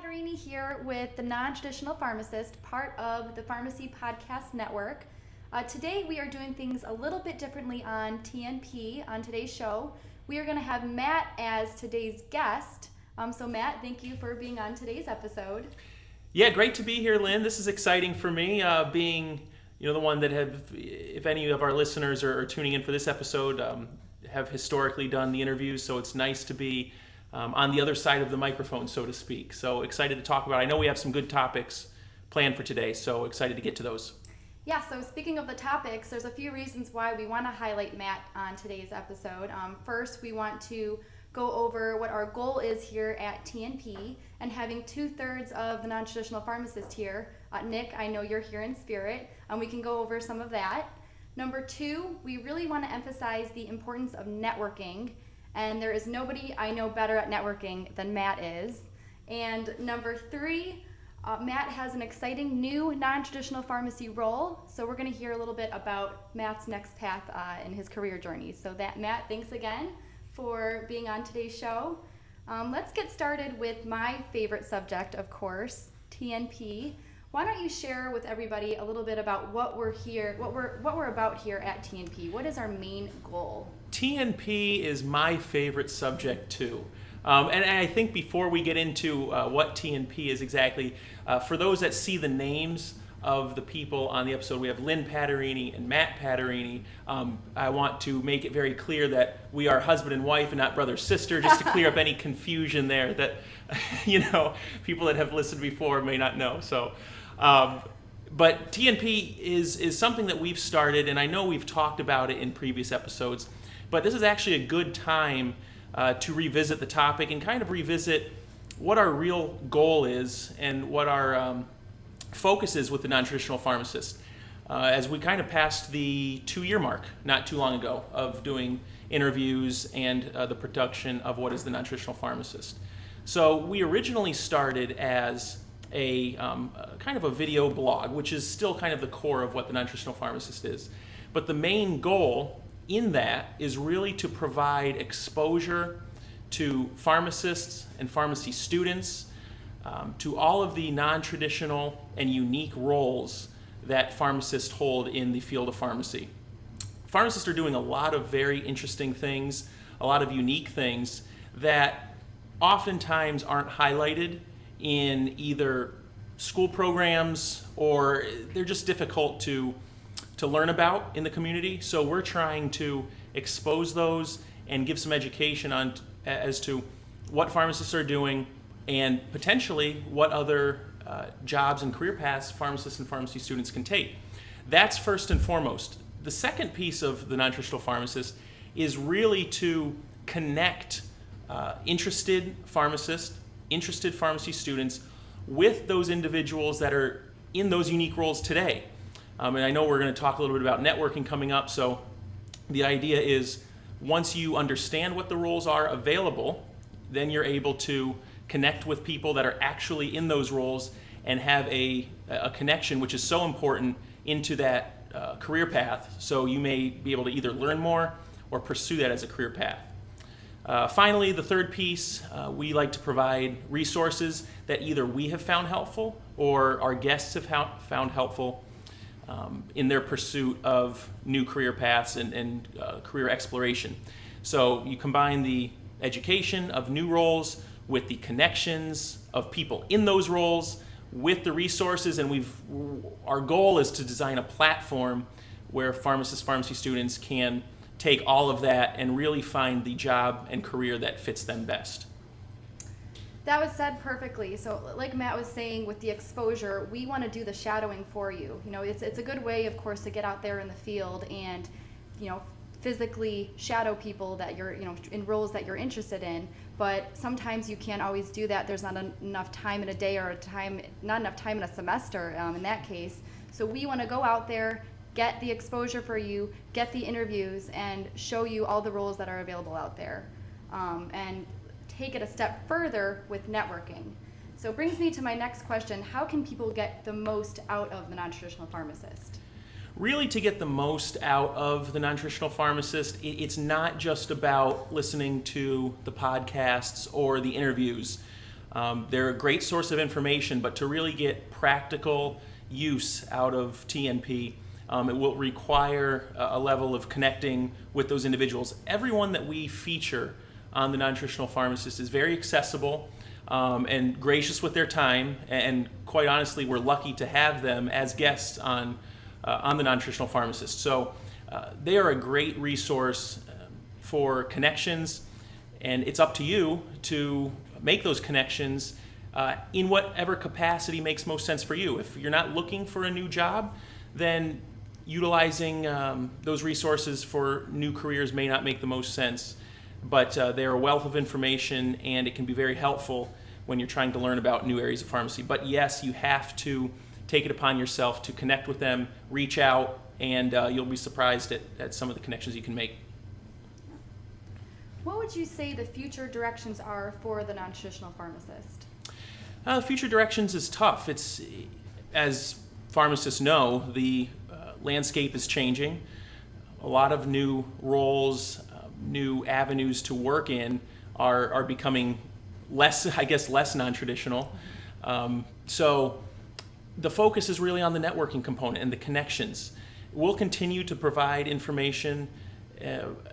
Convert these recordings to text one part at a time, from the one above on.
Patarini here with the Non-Traditional Pharmacist, part of the Pharmacy Podcast Network. Today we are doing things a little bit differently on TNP. On today's show, we are going to have Matt as today's guest. So Matt, thank you for being on today's episode. Yeah, great to be here, Lynn. This is exciting for me, being the one that if any of our listeners are tuning in for this episode, have historically done the interviews. So it's nice to be on the other side of the microphone, so to speak. So excited to talk about it. I know we have some good topics planned for today, so excited to get to those. Yeah, so speaking of the topics, there's a few reasons why we want to highlight Matt on today's episode. First, we want to go over what our goal is here at TNP, and having 2/3 of the non-traditional pharmacist here. Nick, I know you're here in spirit, and we can go over some of that. Number 2, we really want to emphasize the importance of networking, and there is nobody I know better at networking than Matt is. And number 3, Matt has an exciting new non-traditional pharmacy role, so we're going to hear a little bit about Matt's next path in his career journey. So Matt, thanks again for being on today's show. Let's get started with my favorite subject, of course, TNP. Why don't you share with everybody a little bit about what we're about here at TNP? What is our main goal? TNP is my favorite subject too. And I think before we get into what TNP is exactly, for those that see the names of the people on the episode, we have Lynn Patarini and Matt Patarini. I want to make it very clear that we are husband and wife and not brother sister, just to clear up any confusion there that people that have listened before may not know. So, but TNP is something that we've started, and I know we've talked about it in previous episodes, but this is actually a good time to revisit the topic and kind of revisit what our real goal is and what our focus is with the non-traditional pharmacist. As we kind of passed the 2-year mark not too long ago of doing interviews and the production of what is the non-traditional pharmacist. So we originally started as a kind of a video blog, which is still kind of the core of what the non-traditional pharmacist is. But the main goal in that is really to provide exposure to pharmacists and pharmacy students, to all of the non-traditional and unique roles that pharmacists hold in the field of pharmacy. Pharmacists are doing a lot of very interesting things, a lot of unique things that oftentimes aren't highlighted in either school programs, or they're just difficult to learn about in the community. So we're trying to expose those and give some education as to what pharmacists are doing and potentially what other jobs and career paths pharmacists and pharmacy students can take. That's first and foremost. The second piece of the non-traditional pharmacist is really to connect interested pharmacists, interested pharmacy students with those individuals that are in those unique roles today. And I know we're going to talk a little bit about networking coming up, so the idea is once you understand what the roles are available, then you're able to connect with people that are actually in those roles and have a connection, which is so important, into that career path. So you may be able to either learn more or pursue that as a career path. Finally, the third piece, we like to provide resources that either we have found helpful or our guests have found helpful in their pursuit of new career paths and career exploration. So you combine the education of new roles with the connections of people in those roles, with the resources, and our goal is to design a platform where pharmacists, pharmacy students can take all of that and really find the job and career that fits them best. That was said perfectly. So like Matt was saying, with the exposure, we want to do the shadowing for you. It's a good way, of course, to get out there in the field and, physically shadow people that you're, in roles that you're interested in. But sometimes you can't always do that. There's not enough time in a day or not enough time in a semester in that case. So we want to go out there, get the exposure for you, get the interviews, and show you all the roles that are available out there. And take it a step further with networking. So it brings me to my next question. How can people get the most out of the non-traditional pharmacist? Really, to get the most out of the non-traditional pharmacist, it's not just about listening to the podcasts or the interviews. They're a great source of information, but to really get practical use out of TNP, it will require a level of connecting with those individuals. Everyone that we feature on the Non-Nutritional Pharmacist is very accessible and gracious with their time, and quite honestly, we're lucky to have them as guests on the Non-Nutritional Pharmacist. So they are a great resource for connections, and it's up to you to make those connections in whatever capacity makes most sense for you. If you're not looking for a new job, then utilizing those resources for new careers may not make the most sense. But they're a wealth of information, and it can be very helpful when you're trying to learn about new areas of pharmacy. But yes, you have to take it upon yourself to connect with them, reach out, and you'll be surprised at some of the connections you can make. What would you say the future directions are for the non-nutritional pharmacist? Future directions is tough. It's, as pharmacists know, the landscape is changing. A lot of new roles, new avenues to work in are becoming less non-traditional. So the focus is really on the networking component and the connections. We'll continue to provide information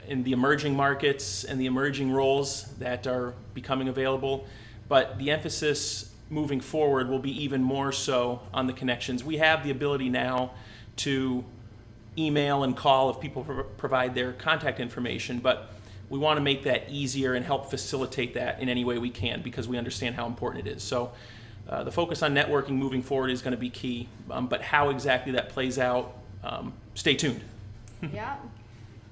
in the emerging markets and the emerging roles that are becoming available, but the emphasis moving forward will be even more so on the connections. We have the ability now to email and call if people provide their contact information, but we want to make that easier and help facilitate that in any way we can, because we understand how important it is. So the focus on networking moving forward is going to be key, but how exactly that plays out, stay tuned. Yeah,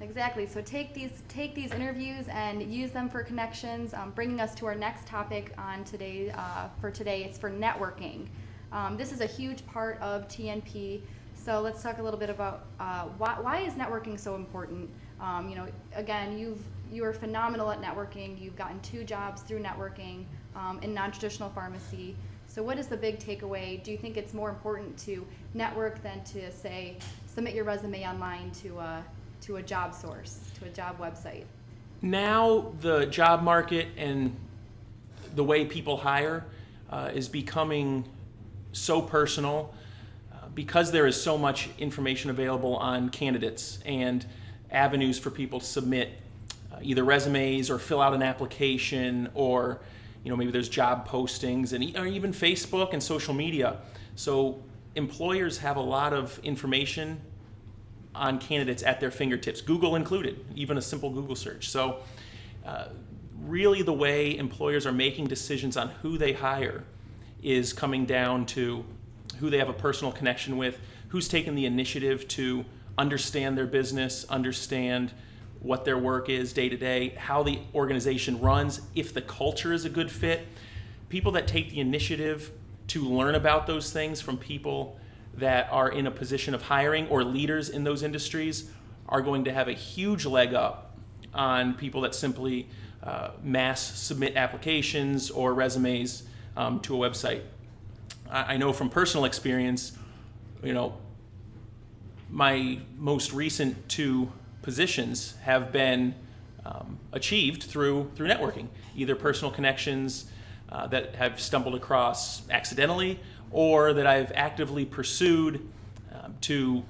exactly. So take these interviews and use them for connections. Bringing us to our next topic on today. For today, it's for networking. This is a huge part of TNP. So let's talk a little bit about why is networking so important. Again, you are phenomenal at networking. You've gotten 2 jobs through networking in non-traditional pharmacy. So what is the big takeaway? Do you think it's more important to network than to, say, submit your resume online to a job source, to a job website? Now the job market and the way people hire is becoming so personal because there is so much information available on candidates and avenues for people to submit either resumes or fill out an application, or maybe there's job postings or even Facebook and social media. So employers have a lot of information on candidates at their fingertips, Google included, even a simple Google search. So really the way employers are making decisions on who they hire is coming down to who they have a personal connection with, who's taken the initiative to understand their business, understand what their work is day to day, how the organization runs, if the culture is a good fit. People that take the initiative to learn about those things from people that are in a position of hiring or leaders in those industries are going to have a huge leg up on people that simply mass submit applications or resumes to a website. I know from personal experience, my most recent 2 positions have been achieved through networking, either personal connections that have stumbled across accidentally, or that I've actively pursued to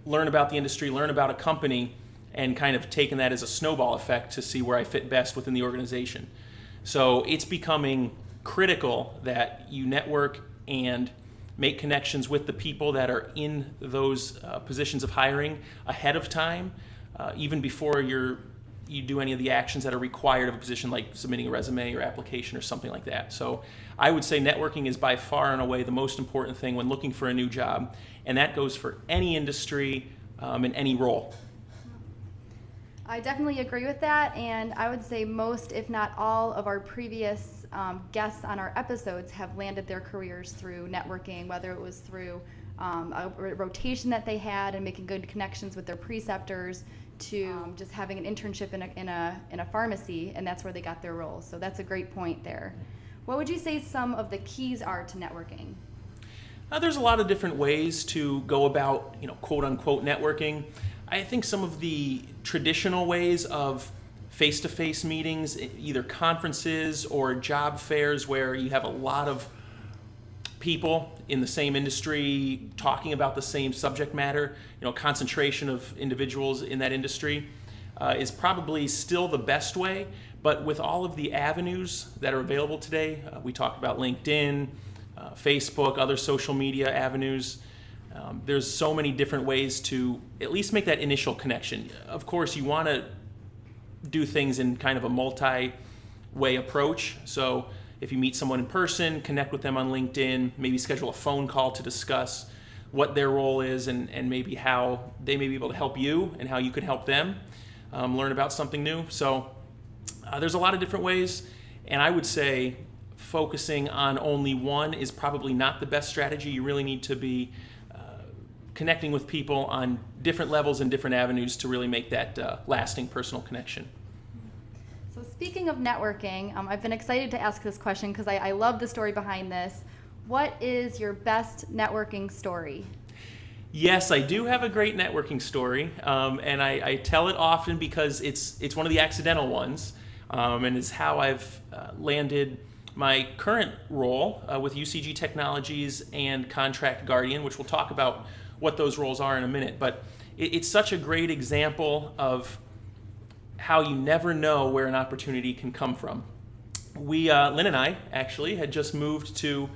learn about the industry, learn about a company, and kind of taken that as a snowball effect to see where I fit best within the organization. So it's becoming critical that you network and make connections with the people that are in those positions of hiring ahead of time, even before you do any of the actions that are required of a position, like submitting a resume or application or something like that. So I would say networking is by far and away the most important thing when looking for a new job, and that goes for any industry in any role. I definitely agree with that, and I would say most, if not all, of our previous guests on our episodes have landed their careers through networking, whether it was through a rotation that they had and making good connections with their preceptors, to just having an internship in a pharmacy, and that's where they got their role. So that's a great point there. What would you say some of the keys are to networking? There's a lot of different ways to go about, quote unquote networking. I think some of the traditional ways of face-to-face meetings, either conferences or job fairs where you have a lot of people in the same industry talking about the same subject matter, concentration of individuals in that industry is probably still the best way. But with all of the avenues that are available today, we talked about LinkedIn, Facebook, other social media avenues. There's so many different ways to at least make that initial connection. Of course, you want to do things in kind of a multi-way approach. So if you meet someone in person, connect with them on LinkedIn, maybe schedule a phone call to discuss what their role is and maybe how they may be able to help you and how you can help them learn about something new. So there's a lot of different ways, and I would say focusing on only one is probably not the best strategy. You really need to be connecting with people on different levels and different avenues to really make that lasting personal connection. So speaking of networking, I've been excited to ask this question because I love the story behind this. What is your best networking story? Yes, I do have a great networking story, and I tell it often because it's one of the accidental ones, and it's how I've landed my current role with UCG Technologies and Contract Guardian, which we'll talk about what those roles are in a minute. But it's such a great example of how you never know where an opportunity can come from. Lynn and I actually had just moved to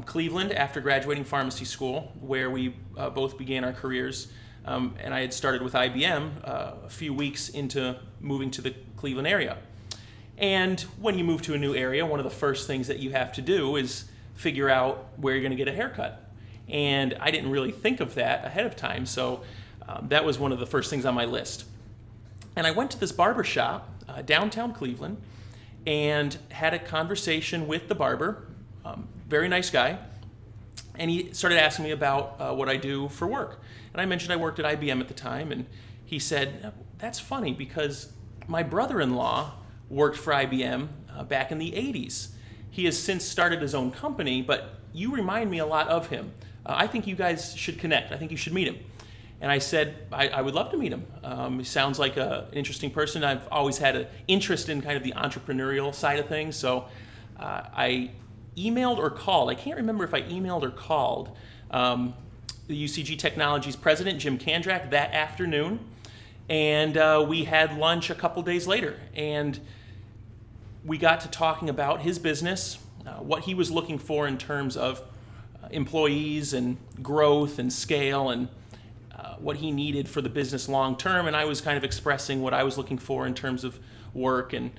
Cleveland after graduating pharmacy school, where we both began our careers. And I had started with IBM a few weeks into moving to the Cleveland area. And when you move to a new area, one of the first things that you have to do is figure out where you're going to get a haircut. And I didn't really think of that ahead of time, so that was one of the first things on my list. And I went to this barber shop downtown Cleveland and had a conversation with the barber, very nice guy, and he started asking me about what I do for work. And I mentioned I worked at IBM at the time, and he said, "That's funny because my brother-in-law worked for IBM back in the 80s. He has since started his own company, but you remind me a lot of him. I think you guys should connect. I think you should meet him." And I said, I would love to meet him. He sounds like an interesting person. I've always had an interest in kind of the entrepreneurial side of things. So I emailed or called. I can't remember if I emailed or called the UCG Technologies president, Jim Kandrak, that afternoon. And we had lunch a couple days later. And we got to talking about his business, what he was looking for in terms of employees and growth and scale, and what he needed for the business long term. And I was kind of expressing what I was looking for in terms of work. And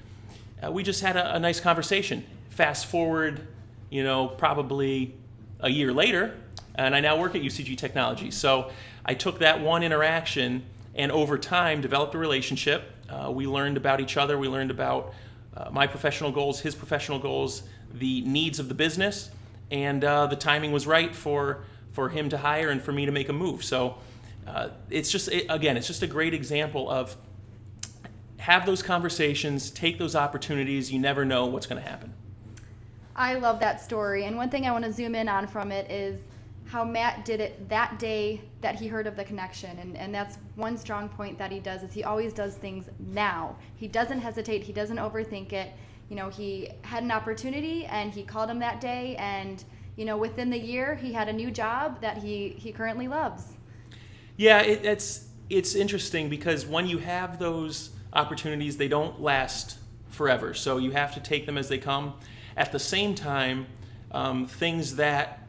we just had a nice conversation. Fast forward, probably a year later, and I now work at UCG Technology. So I took that one interaction and over time developed a relationship. We learned about each other. We learned about my professional goals, his professional goals, the needs of the business, and the timing was right for him to hire and for me to make a move. So it's just a great example of have those conversations, take those opportunities. You never know what's going to happen. I love that story. And one thing I want to zoom in on from it is how Matt did it that day that he heard of the connection. And that's one strong point that he does is he always does things now. He doesn't hesitate. He doesn't overthink it. He had an opportunity and he called him that day. And, within the year, he had a new job that he currently loves. Yeah, it's interesting because when you have those opportunities, they don't last forever. So you have to take them as they come. At the same time, things that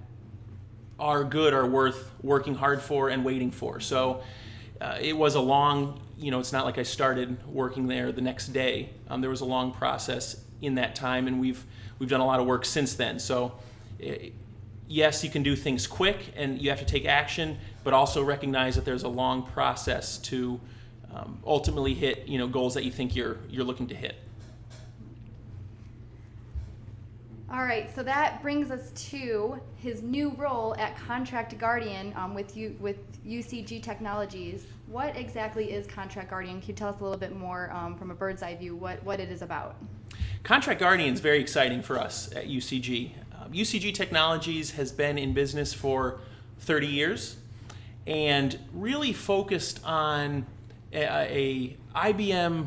are good are worth working hard for and waiting for. So it was a long, it's not like I started working there the next day. There was a long process in that time, and we've done a lot of work since then. So yes, you can do things quick and you have to take action, but also recognize that there's a long process to ultimately hit goals that you think you're looking to hit. All right, so that brings us to his new role at Contract Guardian with UCG Technologies. What exactly is Contract Guardian? Can you tell us a little bit more from a bird's eye view what it is about? Contract Guardian is very exciting for us at UCG. UCG Technologies has been in business for 30 years and really focused on a IBM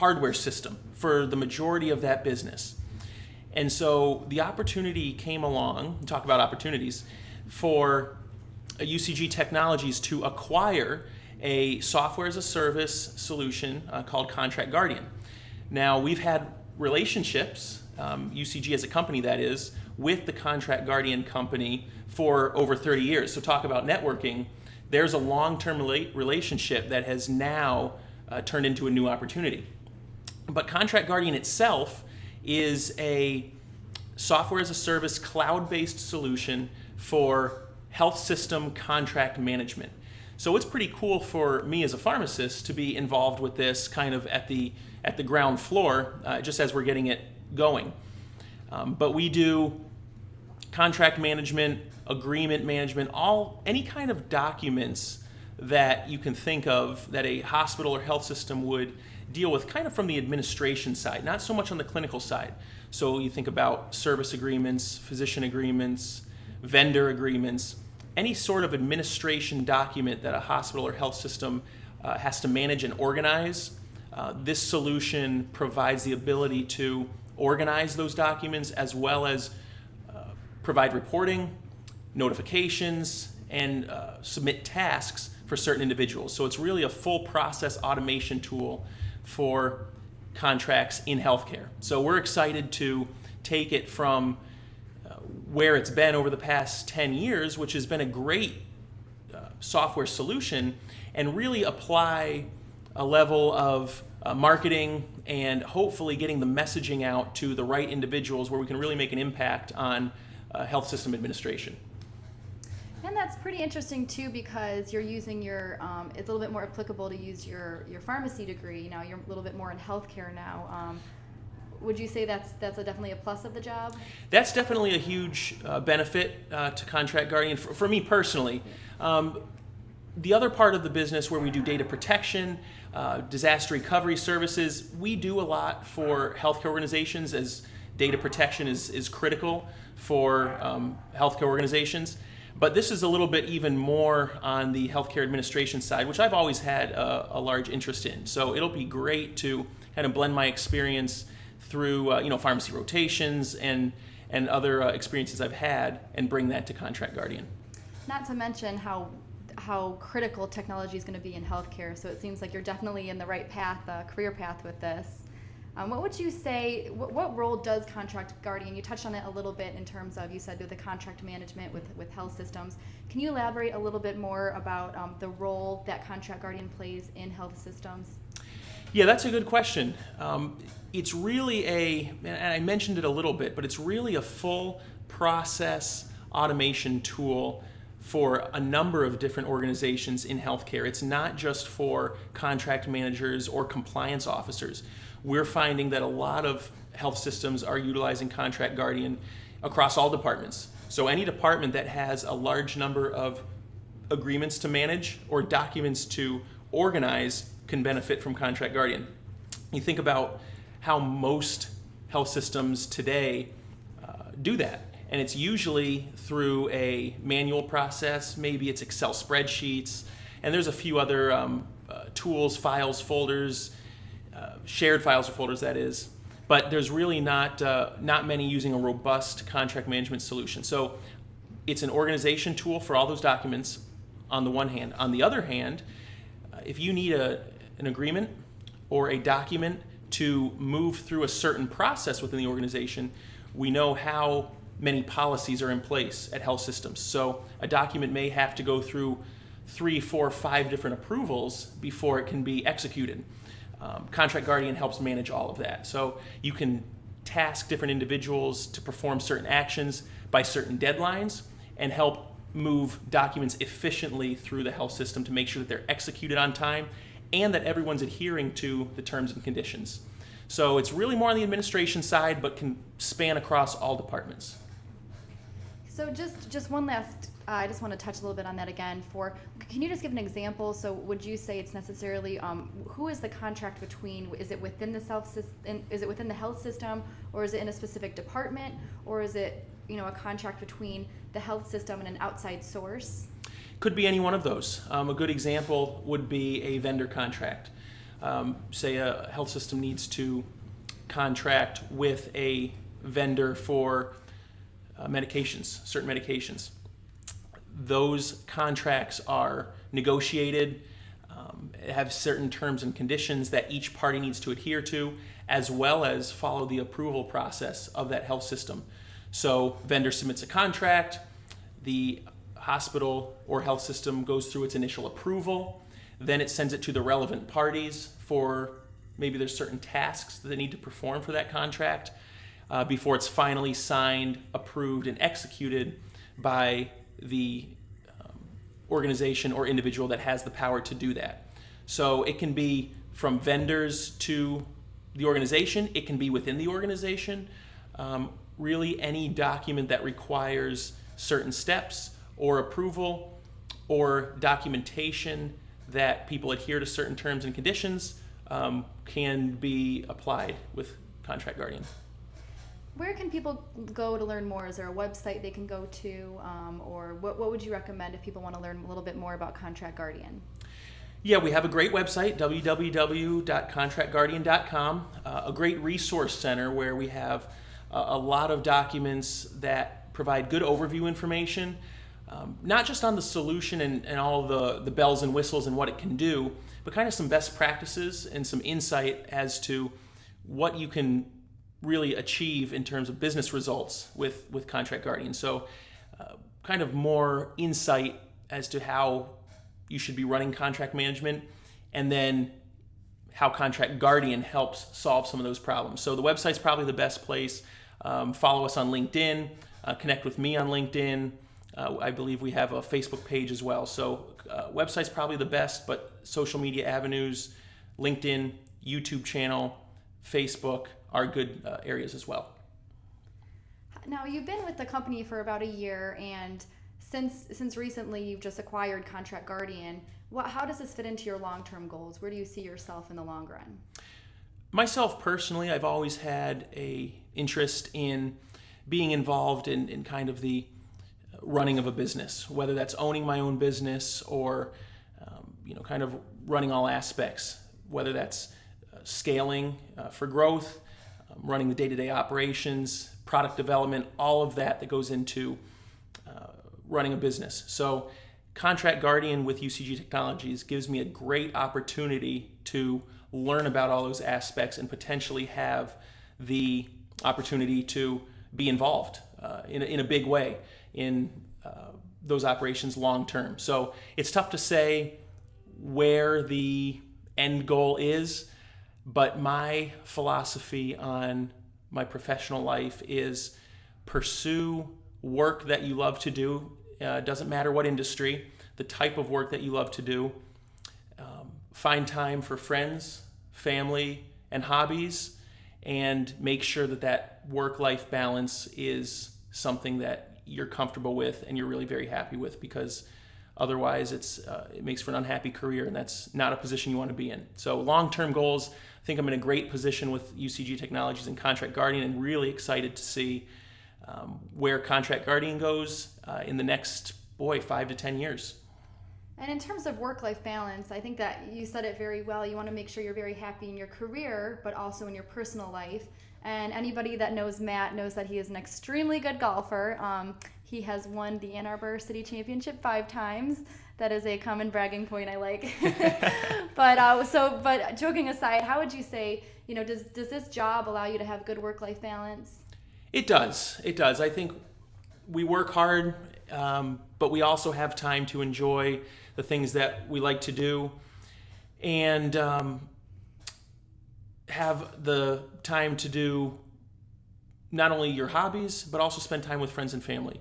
hardware system for the majority of that business. And so the opportunity came along, talk about opportunities, for UCG Technologies to acquire a software as a service solution called Contract Guardian. Now, we've had relationships, UCG as a company that is, with the Contract Guardian company for over 30 years. So talk about networking. There's a long-term relationship that has now turned into a new opportunity. But Contract Guardian itself is a software as a service cloud-based solution for health system contract management. So it's pretty cool for me as a pharmacist to be involved with this kind of at the ground floor, just as we're getting it going. But we do contract management, agreement management, any kind of documents that you can think of that a hospital or health system would deal with, kind of from the administration side, not so much on the clinical side. So you think about service agreements, physician agreements, vendor agreements, any sort of administration document that a hospital or health system has to manage and organize. This solution provides the ability to organize those documents as well as provide reporting, notifications, and submit tasks for certain individuals. So it's really a full process automation tool for contracts in healthcare. So we're excited to take it from where it's been over the past 10 years, which has been a great software solution, and really apply a level of marketing and hopefully getting the messaging out to the right individuals where we can really make an impact on health system administration. And that's pretty interesting too, because you're using your, it's a little bit more applicable to use your pharmacy degree. You know, you're a little bit more in healthcare now. Would you say that's definitely a plus of the job? That's definitely a huge benefit to Contract Guardian for me personally. The other part of the business where we do data protection, disaster recovery services, we do a lot for healthcare organizations, as data protection is critical for healthcare organizations. But this is a little bit even more on the healthcare administration side, which I've always had a large interest in. So it'll be great to kind of blend my experience through pharmacy rotations and other experiences I've had and bring that to Contract Guardian. Not to mention how critical technology is going to be in healthcare. So it seems like you're definitely in the right path, career path with this. What would you say, what role does Contract Guardian, you touched on it a little bit in terms of, you said, the contract management with health systems. Can you elaborate a little bit more about the role that Contract Guardian plays in health systems? Yeah, that's a good question. It's really and I mentioned it a little bit, but it's really a full process automation tool for a number of different organizations in healthcare. It's not just for contract managers or compliance officers. We're finding that a lot of health systems are utilizing Contract Guardian across all departments. So any department that has a large number of agreements to manage or documents to organize can benefit from Contract Guardian. You think about how most health systems today do that. And it's usually through a manual process. Maybe it's Excel spreadsheets, and there's a few other tools, files, folders, shared files or folders, that is. But there's really not many using a robust contract management solution. So it's an organization tool for all those documents on the one hand. On the other hand, if you need an agreement or a document to move through a certain process within the organization, we know how many policies are in place at health systems. So a document may have to go through 3, 4, 5 different approvals before it can be executed. Contract Guardian helps manage all of that. So you can task different individuals to perform certain actions by certain deadlines and help move documents efficiently through the health system to make sure that they're executed on time and that everyone's adhering to the terms and conditions. So it's really more on the administration side, but can span across all departments. So just one last, I just want to touch a little bit on that again. Can you just give an example? So would you say it's necessarily, who is the contract between? Is it within the health system, or is it in a specific department, or is it a contract between the health system and an outside source? Could be any one of those. A good example would be a vendor contract. say a health system needs to contract with a vendor for medications, certain medications. Those contracts are negotiated, have certain terms and conditions that each party needs to adhere to, as well as follow the approval process of that health system. So vendor submits a contract, the hospital or health system goes through its initial approval, then it sends it to the relevant parties for maybe there's certain tasks that they need to perform for that contract before it's finally signed, approved, and executed by the organization or individual that has the power to do that. So it can be from vendors to the organization, it can be within the organization. Really any document that requires certain steps or approval or documentation that people adhere to certain terms and conditions can be applied with Contract Guardian. Where can people go to learn more? Is there a website they can go to, or what would you recommend if people want to learn a little bit more about Contract Guardian? Yeah, we have a great website, www.contractguardian.com, a great resource center where we have a lot of documents that provide good overview information, not just on the solution and all the bells and whistles and what it can do, but kind of some best practices and some insight as to what you can really achieve in terms of business results with Contract Guardian. So kind of more insight as to how you should be running contract management, and then how Contract Guardian helps solve some of those problems. So the website's probably the best place. Follow us on LinkedIn, connect with me on LinkedIn. I believe we have a Facebook page as well. So website's probably the best, but social media avenues, LinkedIn, YouTube channel, Facebook are good areas as well. Now, you've been with the company for about a year, and since recently you've just acquired Contract Guardian. How does this fit into your long-term goals? Where do you see yourself in the long run? Myself personally, I've always had a interest in being involved in kind of the running of a business, whether that's owning my own business or kind of running all aspects, whether that's scaling for growth, running the day-to-day operations, product development, all of that goes into running a business. So Contract Guardian with UCG Technologies gives me a great opportunity to learn about all those aspects and potentially have the opportunity to be involved in a big way in those operations long term. So it's tough to say where the end goal is, but my philosophy on my professional life is pursue work that you love to do. Doesn't matter what industry, the type of work that you love to do. Find time for friends, family, and hobbies, and make sure that work-life balance is something that you're comfortable with and you're really very happy with, because otherwise it makes for an unhappy career, and that's not a position you want to be in. So long-term goals, I think I'm in a great position with UCG Technologies and Contract Guardian, and really excited to see where Contract Guardian goes in the next, 5 to 10 years. And in terms of work-life balance, I think that you said it very well. You want to make sure you're very happy in your career, but also in your personal life. And anybody that knows Matt knows that he is an extremely good golfer. He has won the Ann Arbor City Championship 5 times. That is a common bragging point I like. But joking aside, how would you say, does this job allow you to have good work-life balance? It does. It does. I think we work hard, but we also have time to enjoy the things that we like to do, and have the time to do not only your hobbies, but also spend time with friends and family.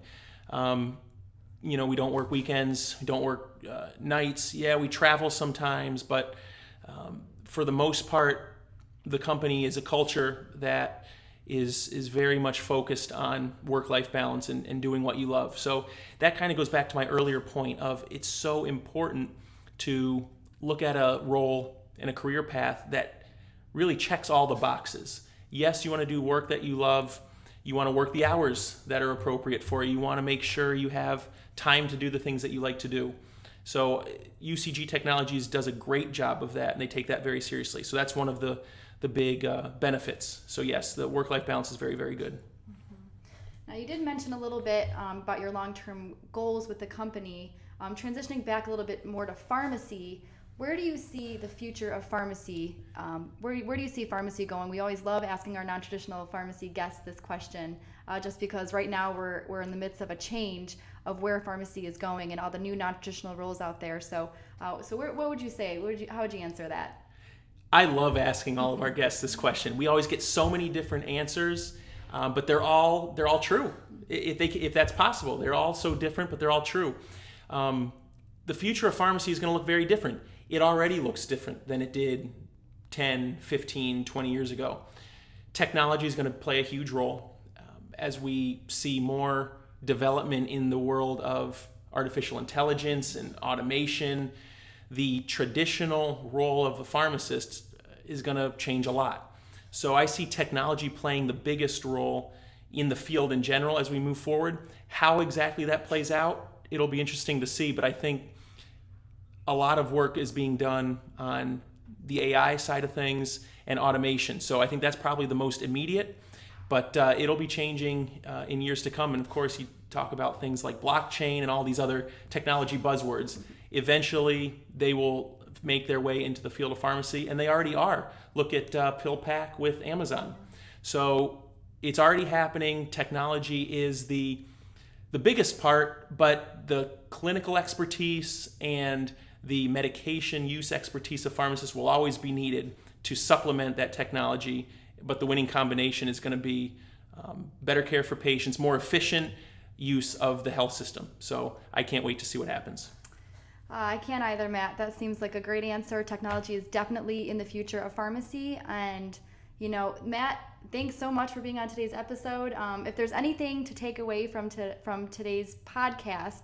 We don't work weekends, we don't work nights. Yeah, we travel sometimes, but for the most part, the company is a culture that is very much focused on work-life balance and doing what you love. So that kind of goes back to my earlier point of it's so important to look at a role and a career path that really checks all the boxes. Yes, you want to do work that you love. You want to work the hours that are appropriate for you. You want to make sure you have time to do the things that you like to do. So UCG Technologies does a great job of that, and they take that very seriously. So that's one of the big benefits. So yes, the work-life balance is very, very good. Now, you did mention a little bit about your long-term goals with the company. Transitioning back a little bit more to pharmacy, where do you see the future of pharmacy? Where do you see pharmacy going? We always love asking our non-traditional pharmacy guests this question, just because right now we're in the midst of a change of where pharmacy is going and all the new non-traditional roles out there. So, what would you say? How would you answer that? I love asking all of our guests this question. We always get so many different answers, but they're all true. If that's possible, they're all so different, but they're all true. The future of pharmacy is going to look very different. It already looks different than it did 10, 15, 20 years ago. Technology is going to play a huge role as we see more development in the world of artificial intelligence and automation. The traditional role of a pharmacist is going to change a lot. So I see technology playing the biggest role in the field in general as we move forward. How exactly that plays out, it'll be interesting to see, but I think a lot of work is being done on the AI side of things and automation. So I think that's probably the most immediate, but it'll be changing in years to come. And of course, you talk about things like blockchain and all these other technology buzzwords. Eventually, they will make their way into the field of pharmacy, and they already are. Look at PillPack with Amazon. So it's already happening. Technology is the biggest part, but the clinical expertise and the medication use expertise of pharmacists will always be needed to supplement that technology. But the winning combination is going to be better care for patients, more efficient use of the health system. So I can't wait to see what happens. I can't either, Matt. That seems like a great answer. Technology is definitely in the future of pharmacy. And, Matt, thanks so much for being on today's episode. If there's anything to take away from today's podcast,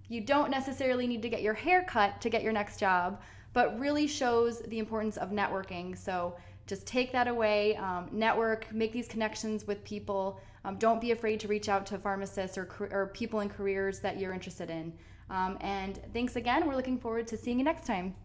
you don't necessarily need to get your hair cut to get your next job, but really shows the importance of networking. So just take that away, network, make these connections with people. Don't be afraid to reach out to pharmacists or people in careers that you're interested in. And thanks again. We're looking forward to seeing you next time.